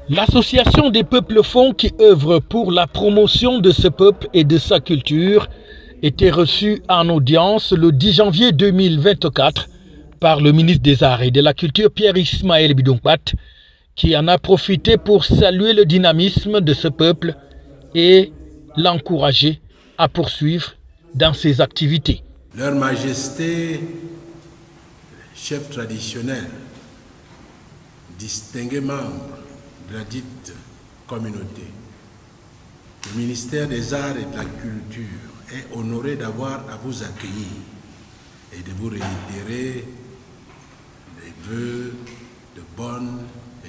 L'association des peuples Fon qui œuvre pour la promotion de ce peuple et de sa culture était reçue en audience le 10 janvier 2024 par le ministre des Arts et de la Culture Pierre Ismaël Bidongpat, qui en a profité pour saluer le dynamisme de ce peuple et l'encourager à poursuivre dans ses activités. Leur Majesté, chef traditionnel, distingué membre de la dite communauté, le ministère des Arts et de la Culture est honoré d'avoir à vous accueillir et de vous réitérer les vœux de bonnes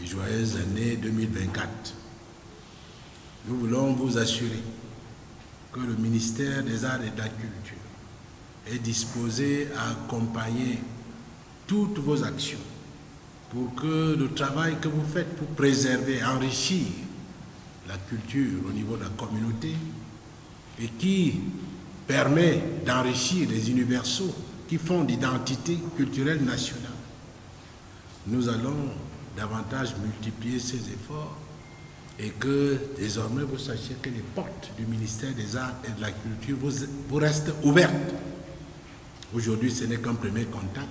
et joyeuses années 2024. Nous voulons vous assurer que le ministère des Arts et de la Culture est disposé à accompagner toutes vos actions pour que le travail que vous faites pour préserver, enrichir la culture au niveau de la communauté et qui permet d'enrichir les universaux qui font l'identité culturelle nationale. Nous allons davantage multiplier ces efforts et que désormais vous sachiez que les portes du ministère des Arts et de la Culture vous restent ouvertes. Aujourd'hui, ce n'est qu'un premier contact.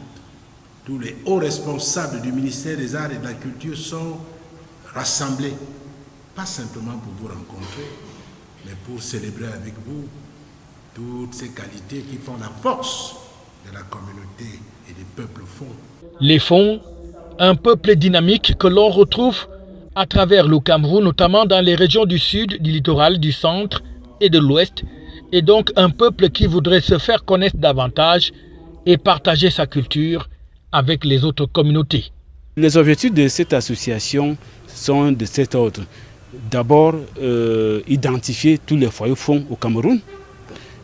Tous les hauts responsables du ministère des Arts et de la Culture sont rassemblés, pas simplement pour vous rencontrer, mais pour célébrer avec vous toutes ces qualités qui font la force de la communauté et des peuples Fon. Les Fon, un peuple dynamique que l'on retrouve à travers le Cameroun, notamment dans les régions du sud, du littoral, du centre et de l'ouest, et donc un peuple qui voudrait se faire connaître davantage et partager sa culture avec les autres communautés. Les objectifs de cette association sont de cet ordre. D'abord, identifier tous les foyers Fon au Cameroun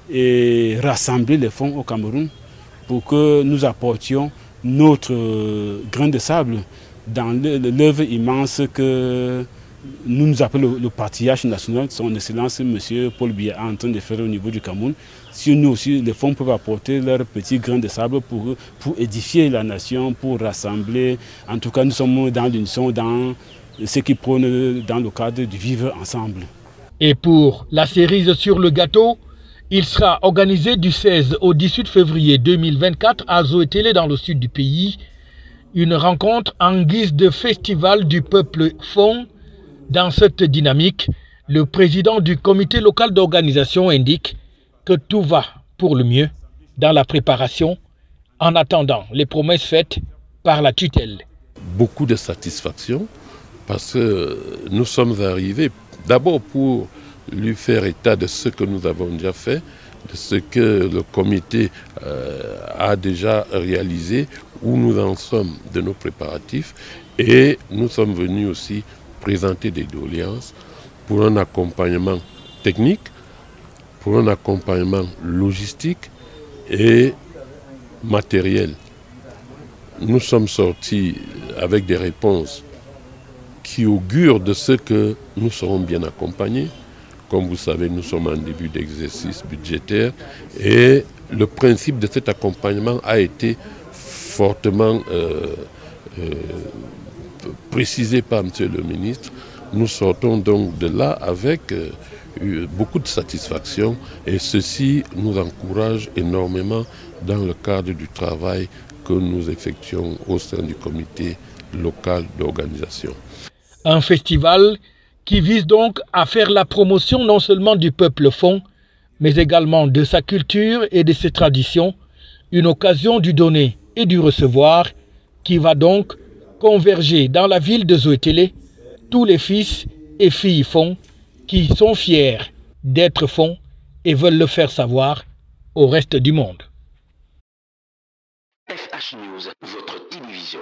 et rassembler les Fon au Cameroun pour que nous apportions notre grain de sable dans l'œuvre immense que nous appelons le partillage national, son Excellence M. Paul Biya est en train de faire au niveau du Cameroun. Si nous aussi, les Fon peuvent apporter leur petit grain de sable pour édifier la nation, pour rassembler. En tout cas, nous sommes dans l'unisson, dans ce qui prône dans le cadre du vivre ensemble. Et pour la cerise sur le gâteau, il sera organisé du 16 au 18 février 2024 à Zoétélé dans le sud du pays. Une rencontre en guise de festival du peuple Fon. Dans cette dynamique, le président du comité local d'organisation indique que tout va pour le mieux dans la préparation en attendant les promesses faites par la tutelle. Beaucoup de satisfaction parce que nous sommes arrivés d'abord pour lui faire état de ce que nous avons déjà fait, de ce que le comité a déjà réalisé, où nous en sommes de nos préparatifs, et nous sommes venus aussi présenter des doléances pour un accompagnement technique, pour un accompagnement logistique et matériel. Nous sommes sortis avec des réponses qui augurent de ce que nous serons bien accompagnés. Comme vous savez, nous sommes en début d'exercice budgétaire et le principe de cet accompagnement a été fortement précisé par M. le ministre. Nous sortons donc de là avec beaucoup de satisfaction et ceci nous encourage énormément dans le cadre du travail que nous effectuons au sein du comité local d'organisation. Un festival qui vise donc à faire la promotion non seulement du peuple Fon, mais également de sa culture et de ses traditions, une occasion du donner et du recevoir qui va donc converger dans la ville de Zoétélé tous les fils et filles Fon qui sont fiers d'être Fon et veulent le faire savoir au reste du monde. FH News, votre télévision.